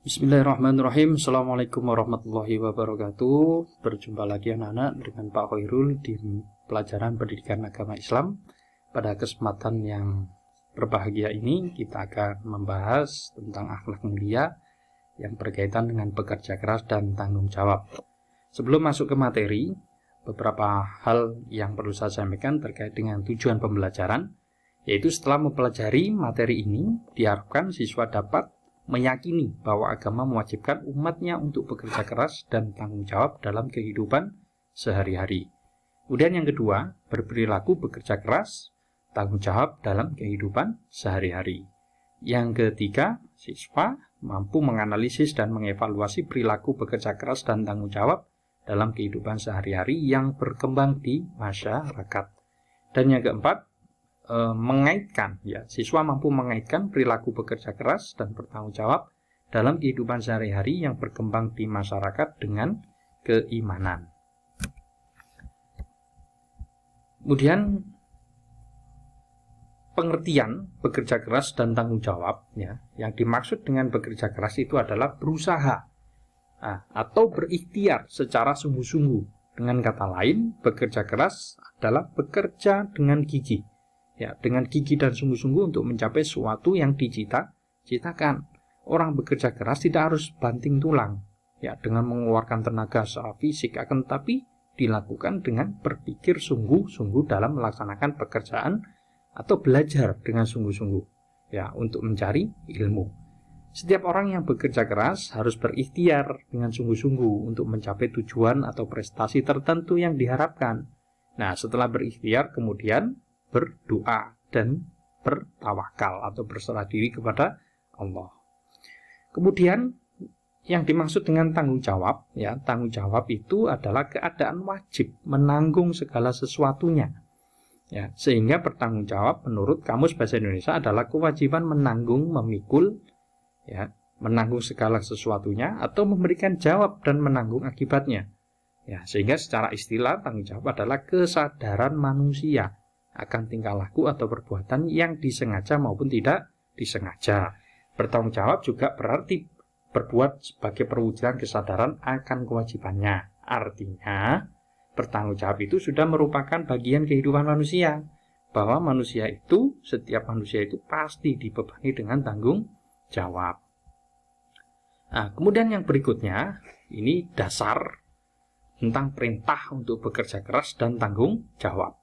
Bismillahirrahmanirrahim. Assalamualaikum warahmatullahi wabarakatuh. Berjumpa lagi anak-anak dengan Pak Khairul di pelajaran pendidikan agama Islam. Pada kesempatan yang berbahagia ini kita akan membahas tentang akhlak mulia yang berkaitan dengan bekerja keras dan tanggung jawab. Sebelum masuk ke materi, beberapa hal yang perlu saya sampaikan terkait dengan tujuan pembelajaran, yaitu setelah mempelajari materi ini, diharapkan siswa dapat meyakini bahwa agama mewajibkan umatnya untuk bekerja keras dan tanggung jawab dalam kehidupan sehari-hari. Kemudian yang kedua, berperilaku bekerja keras, tanggung jawab dalam kehidupan sehari-hari. Yang ketiga, siswa mampu menganalisis dan mengevaluasi perilaku bekerja keras dan tanggung jawab dalam kehidupan sehari-hari yang berkembang di masyarakat. Dan yang keempat, mengaitkan, siswa mampu mengaitkan perilaku bekerja keras dan bertanggung jawab dalam kehidupan sehari-hari yang berkembang di masyarakat dengan keimanan. Kemudian pengertian bekerja keras dan tanggung jawab, yang dimaksud dengan bekerja keras itu adalah berusaha atau berikhtiar secara sungguh-sungguh. Dengan kata lain, bekerja keras adalah bekerja dengan gigih. Dengan gigih dan sungguh-sungguh untuk mencapai sesuatu yang dicita-citakan. Orang bekerja keras tidak harus banting tulang, dengan mengeluarkan tenaga secara fisik, akan tetapi dilakukan dengan berpikir sungguh-sungguh dalam melaksanakan pekerjaan atau belajar dengan sungguh-sungguh, untuk mencari ilmu. Setiap orang yang bekerja keras harus berikhtiar dengan sungguh-sungguh untuk mencapai tujuan atau prestasi tertentu yang diharapkan. Nah, setelah berikhtiar kemudian berdoa dan bertawakal atau berserah diri kepada Allah. Kemudian yang dimaksud dengan tanggung jawab, tanggung jawab itu adalah keadaan wajib menanggung segala sesuatunya. Sehingga bertanggung jawab menurut Kamus Bahasa Indonesia adalah kewajiban menanggung, memikul, menanggung segala sesuatunya atau memberikan jawab dan menanggung akibatnya. Sehingga secara istilah tanggung jawab adalah kesadaran manusia akan tingkah laku atau perbuatan yang disengaja maupun tidak disengaja. Bertanggung jawab juga berarti berbuat sebagai perwujudan kesadaran akan kewajibannya. Artinya, bertanggung jawab itu sudah merupakan bagian kehidupan manusia. Bahwa setiap manusia itu pasti dibebani dengan tanggung jawab. Nah, kemudian yang berikutnya, ini dasar tentang perintah untuk bekerja keras dan tanggung jawab.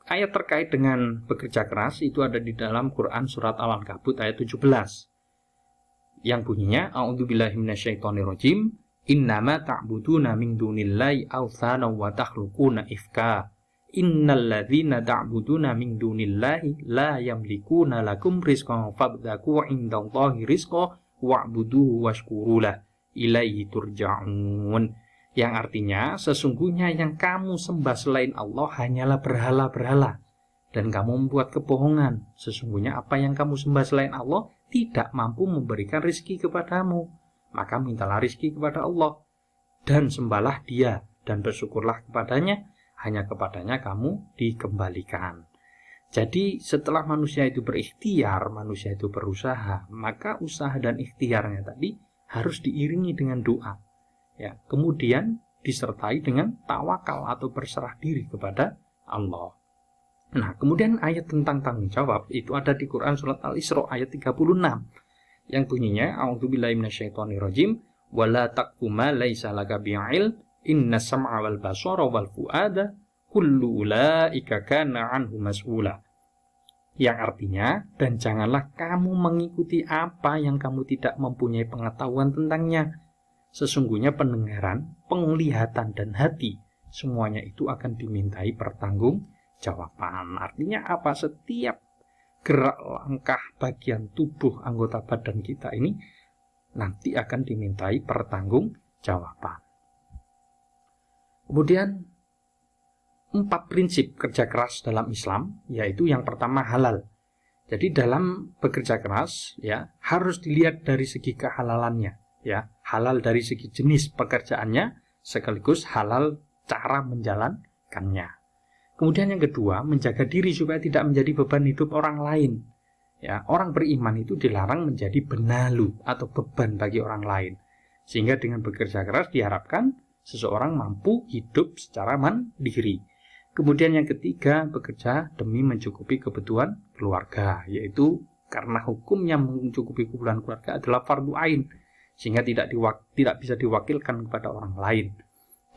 Ayat terkait dengan bekerja keras itu ada di dalam Quran surat Al-Ankabut ayat 17. Yang bunyinya, A'udzubillahi minasyaitonirrajim, innama ta'buduna min dunillahi awthana wa takhluquna ifka. Innalladzina ta'buduna min dunillahi la yamlikuna lakum rizqan fabtagu indallahi rizqa wa'buduhu washkurulah ilaihi turja'un. Yang artinya, sesungguhnya yang kamu sembah selain Allah hanyalah berhala-berhala. Dan kamu membuat kebohongan. Sesungguhnya apa yang kamu sembah selain Allah tidak mampu memberikan rizki kepadamu. Maka mintalah rizki kepada Allah. Dan sembahlah Dia. Dan bersyukurlah kepadanya. Hanya kepadanya kamu dikembalikan. Jadi setelah manusia itu berikhtiar, manusia itu berusaha, maka usaha dan ikhtiarnya tadi harus diiringi dengan doa. Kemudian disertai dengan tawakal atau berserah diri kepada Allah. Nah, kemudian ayat tentang tanggung jawab itu ada di Quran surat Al-Isra ayat 36 yang bunyinya, A'udzubillahi minasyaitonirrajim, wala taqfu ma laisa laka bi'ilm innas sam'a wal basara wal fuada kullu ulaika kana anhu mas'ula. Yang artinya, dan janganlah kamu mengikuti apa yang kamu tidak mempunyai pengetahuan tentangnya. Sesungguhnya pendengaran, penglihatan, dan hati, semuanya itu akan dimintai pertanggungjawaban. Artinya apa? Setiap gerak langkah bagian tubuh anggota badan kita ini nanti akan dimintai pertanggungjawaban. Kemudian 4 prinsip kerja keras dalam Islam, yaitu yang pertama halal. Jadi dalam bekerja keras harus dilihat dari segi kehalalannya. Halal dari segi jenis pekerjaannya, sekaligus halal cara menjalankannya. Kemudian yang kedua, menjaga diri supaya tidak menjadi beban hidup orang lain. Ya, orang beriman itu dilarang menjadi benalu atau beban bagi orang lain. Sehingga dengan bekerja keras diharapkan seseorang mampu hidup secara mandiri. Kemudian yang ketiga, bekerja demi mencukupi kebutuhan keluarga, yaitu karena hukumnya mencukupi kebutuhan keluarga adalah fardu ain, sehingga tidak bisa diwakilkan kepada orang lain.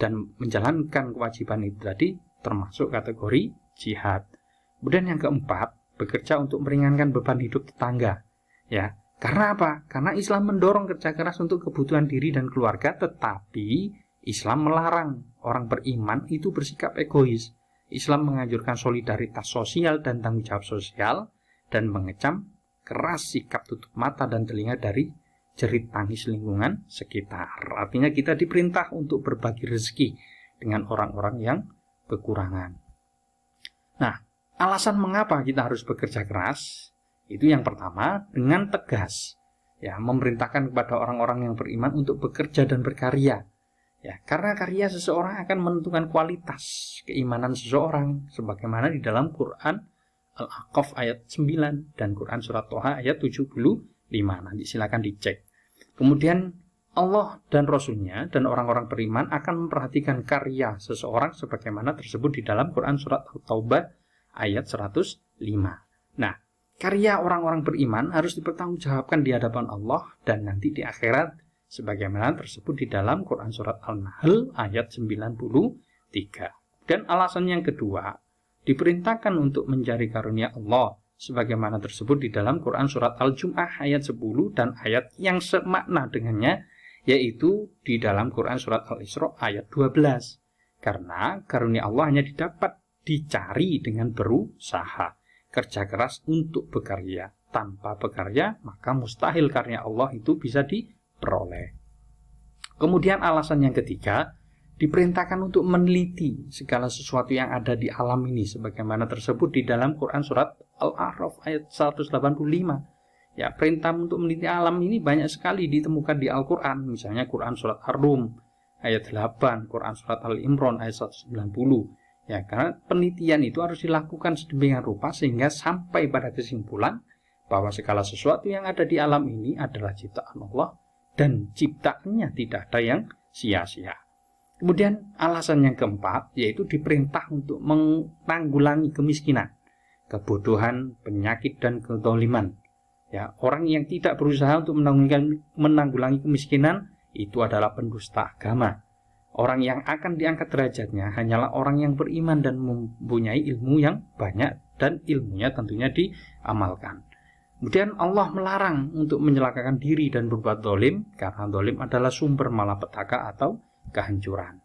Dan menjalankan kewajiban itu tadi termasuk kategori jihad. Kemudian yang keempat, bekerja untuk meringankan beban hidup tetangga. Ya, karena apa? Karena Islam mendorong kerja keras untuk kebutuhan diri dan keluarga, tetapi Islam melarang orang beriman itu bersikap egois. Islam menganjurkan solidaritas sosial dan tanggung jawab sosial, dan mengecam keras sikap tutup mata dan telinga dari jerit tangis lingkungan sekitar. Artinya kita diperintah untuk berbagi rezeki dengan orang-orang yang kekurangan. Nah, alasan mengapa kita harus bekerja keras, itu yang pertama dengan tegas. Ya, memerintahkan kepada orang-orang yang beriman untuk bekerja dan berkarya. Ya, karena karya seseorang akan menentukan kualitas keimanan seseorang, sebagaimana di dalam Quran Al-A'qaf ayat 9 dan Quran surat Toha ayat 75. Nanti silakan dicek. Kemudian Allah dan Rasulnya dan orang-orang beriman akan memperhatikan karya seseorang sebagaimana tersebut di dalam Quran surat At-Taubah ayat 105. Nah, karya orang-orang beriman harus dipertanggungjawabkan di hadapan Allah dan nanti di akhirat, sebagaimana tersebut di dalam Quran surat Al-Nahl ayat 93. Dan alasan yang kedua, diperintahkan untuk mencari karunia Allah, sebagaimana tersebut di dalam Quran surat Al-Jum'ah ayat 10 dan ayat yang semakna dengannya, yaitu di dalam Quran surat Al-Isra ayat 12. Karena karunia Allah hanya dicari dengan berusaha, kerja keras untuk bekerja. Tanpa bekerja, maka mustahil karunia Allah itu bisa diperoleh. Kemudian alasan yang ketiga, diperintahkan untuk meneliti segala sesuatu yang ada di alam ini, sebagaimana tersebut di dalam Quran surat Al-A'raf ayat 185. Ya, perintah untuk meneliti alam ini banyak sekali ditemukan di Al-Quran. Misalnya Quran surat Ar-Rum ayat 8, Quran surat Al-Imran ayat 190. Ya, karena penelitian itu harus dilakukan sedemikian rupa sehingga sampai pada kesimpulan bahwa segala sesuatu yang ada di alam ini adalah ciptaan Allah dan ciptaannya tidak ada yang sia-sia. Kemudian alasan yang keempat, yaitu diperintah untuk menanggulangi kemiskinan, kebodohan, penyakit, dan kezaliman. Ya, orang yang tidak berusaha untuk menanggulangi kemiskinan itu adalah pendusta agama. Orang yang akan diangkat derajatnya hanyalah orang yang beriman dan mempunyai ilmu yang banyak, dan ilmunya tentunya diamalkan. Kemudian Allah melarang untuk menyelakakan diri dan berbuat zalim, karena zalim adalah sumber malapetaka atau kehancuran.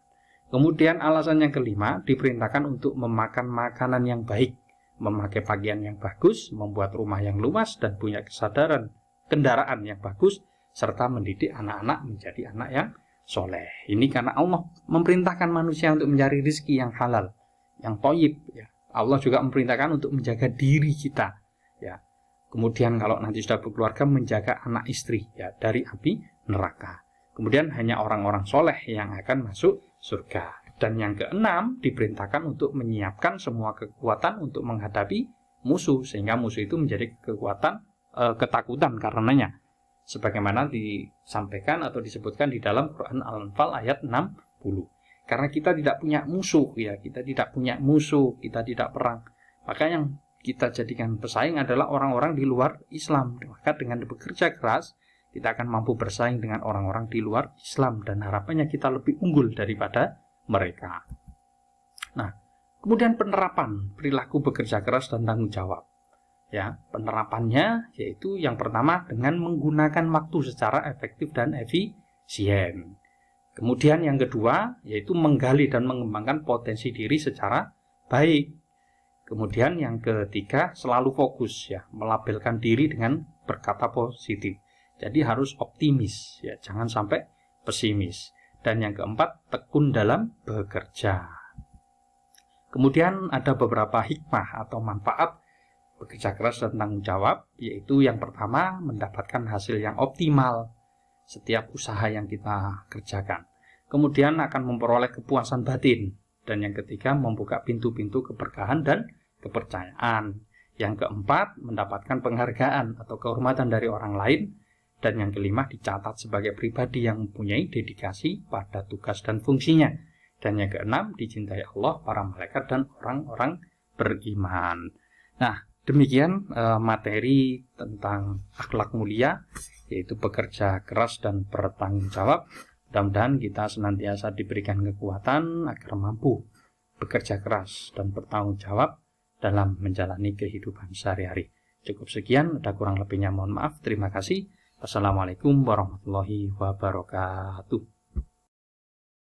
Kemudian alasan yang kelima, diperintahkan untuk memakan makanan yang baik, memakai pakaian yang bagus, membuat rumah yang luas, dan punya kesadaran kendaraan yang bagus, serta mendidik anak-anak menjadi anak yang soleh. Ini karena Allah memerintahkan manusia untuk mencari rezeki yang halal, yang thayyib. Ya. Allah juga memerintahkan untuk menjaga diri kita. Ya. Kemudian kalau nanti sudah berkeluarga, menjaga anak istri ya dari api neraka. Kemudian hanya orang-orang soleh yang akan masuk surga. Dan yang keenam, diperintahkan untuk menyiapkan semua kekuatan untuk menghadapi musuh, sehingga musuh itu menjadi ketakutan karenanya. Sebagaimana disampaikan atau disebutkan di dalam Quran Al-Anfal ayat 60. Karena kita tidak punya musuh, ya, kita tidak punya musuh, kita tidak perang. Maka yang kita jadikan pesaing adalah orang-orang di luar Islam. Maka dengan bekerja keras, kita akan mampu bersaing dengan orang-orang di luar Islam, dan harapannya kita lebih unggul daripada mereka. Nah, kemudian penerapan perilaku bekerja keras dan tanggung jawab. Ya, penerapannya yaitu yang pertama dengan menggunakan waktu secara efektif dan efisien. Kemudian yang kedua yaitu menggali dan mengembangkan potensi diri secara baik. Kemudian yang ketiga selalu fokus ya, melabelkan diri dengan berkata positif. Jadi harus optimis ya, jangan sampai pesimis. Dan yang keempat, tekun dalam bekerja. Kemudian ada beberapa hikmah atau manfaat bekerja keras dan tanggung jawab, yaitu yang pertama mendapatkan hasil yang optimal setiap usaha yang kita kerjakan. Kemudian akan memperoleh kepuasan batin. Dan yang ketiga membuka pintu-pintu keberkahan dan kepercayaan. Yang keempat, mendapatkan penghargaan atau kehormatan dari orang lain. Dan yang kelima, dicatat sebagai pribadi yang mempunyai dedikasi pada tugas dan fungsinya. Dan yang keenam, dicintai Allah, para malaikat, dan orang-orang beriman. Nah, demikian materi tentang akhlak mulia, yaitu bekerja keras dan bertanggung jawab. Mudah-mudahan kita senantiasa diberikan kekuatan agar mampu bekerja keras dan bertanggung jawab dalam menjalani kehidupan sehari-hari. Cukup sekian, ada kurang lebihnya mohon maaf. Terima kasih. Wassalamualaikum warahmatullahi wabarakatuh.